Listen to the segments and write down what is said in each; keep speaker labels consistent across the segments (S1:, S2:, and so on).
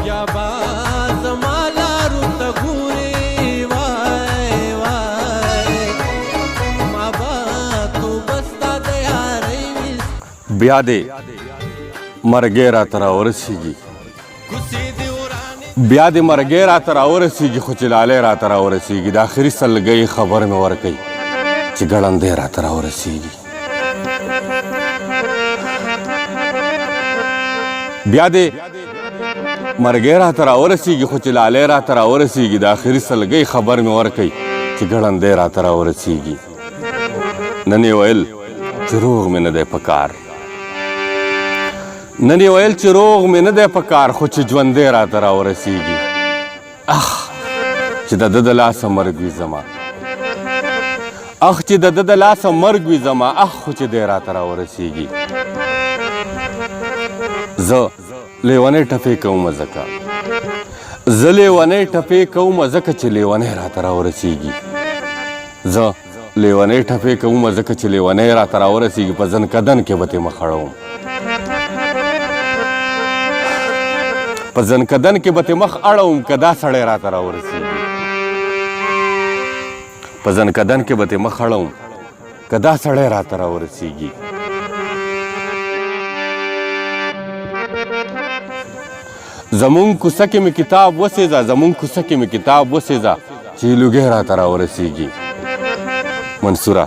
S1: یا با زما لارو ته ګورې وای وای ما به توبه ستا د یارۍ
S2: بیا دې مرګې راته راورسېږي بیا دې مرګې راته راورسېږي خو چې لالۍ راته راورسېږي د آخري سلګۍ خبر مې ورکوي چې ګړندی راته راورسېږي بیا دې مرګې راته راورسېږي خو چې لالۍ راته راورسېږي د آخري سلګۍ خبر مې ورکوي چې ګړندی راته راورسېږي نن یې ویل چې روغ مې نه دی په کار نن یې ویل چې روغ مې نه دی په کار خو چې ژوندی راته راورسېږي اخ چې د ده د لاسه مرګ وي زما اخ چې د ده د لاسه مرګ وي زما اخ خو چې دی راته راورسېږي زه لیونی ټپې کومه ځکه زه لیونی ټپې کومه ځکه چې لیونی راته راورسېږي زه لیونی ټپې کومه ځکه چې لیونی راته راورسېږي په زنکدن کې به ترې مخ اړوم په زنکدن کې به ترې مخ اړوم که دا سړی راته راورسېږي په زنکدن کې به ترې مخ اړوم که دا سړی راته راورسېږي زمونږ کوڅه کې مې کتاب وسېځه زمونږ کوڅه کې مې کتاب وسېځه چې لوګی راته راورسېږي منصوره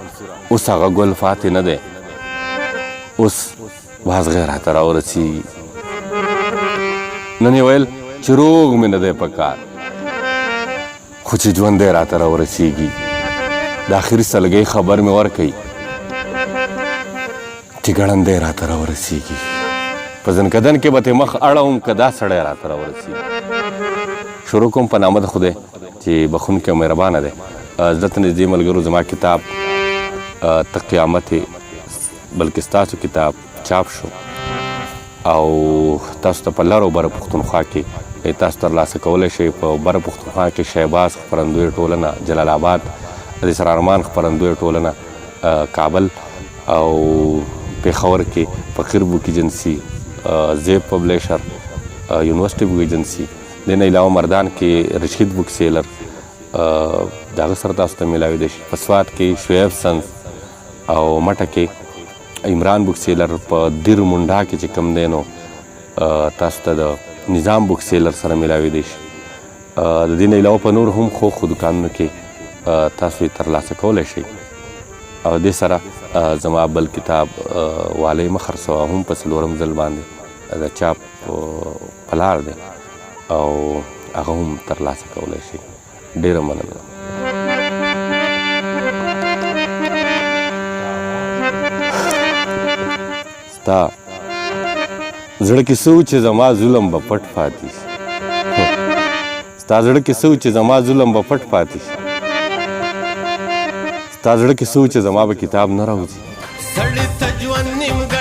S2: اوس هغه ګل فاتې نه دی اوس بازغی راته راورسېږي نن یې ویل چې روغ مې نه دی په کار خو چې ژوندی راته راورسېږي د آخري سلګۍ خبر مې ورکوي چې ګړندی راته راورسېږي په زنکدن کې به ترې مخ اړوم که دا سړی راته راورسېږي شروع کوم په نامه د خدای چې بخونکی او مهربانه دی زه ته نږدې ملګرو زما کتاب ته قیامت بلکې ستاسو کتاب چاپ شو او تاسو ته په لر او بره پښتونخوا کې تاسو ترلاسه کولی شئ په بره پښتونخوا کې شهباز خپرندویه ټولنه جلال آباد د سرارمان خپرندویه ټولنه کابل او پېښور کې فقیر بوک ایجنسي زیب پبلیشر یونیورسټي بوک ایجنسي د نه علاوه مردان کې رشید بوک سیلر د هغه سره تاسو ته میلاویدی شي په سوات کې شعیب سنز او مټه کې عمران بوک سیلر په دیر منډا کې چې کوم دی نو تاسو ته د نظام بوک سیلر سره میلاویدی شي د دې نه علاوه په نور هم خو دوکانونو کې تاسو یې ترلاسه کولی شئ او دې سره زما بل کتاب والی مخر سوه هم په څلورم ځل باندې د چاپ په لار دی او هغه هم ترلاسه کولی شئ ډېره مننه ستا زړه کې څه چې زما ظلم به پټ پاتې شي ستا زړه کې څه چې زما ظلم به پټ پاتې شي ستا زړه کې څه چې زما به کتاب نه راوځي
S1: سړی ته ژوند نیمګړی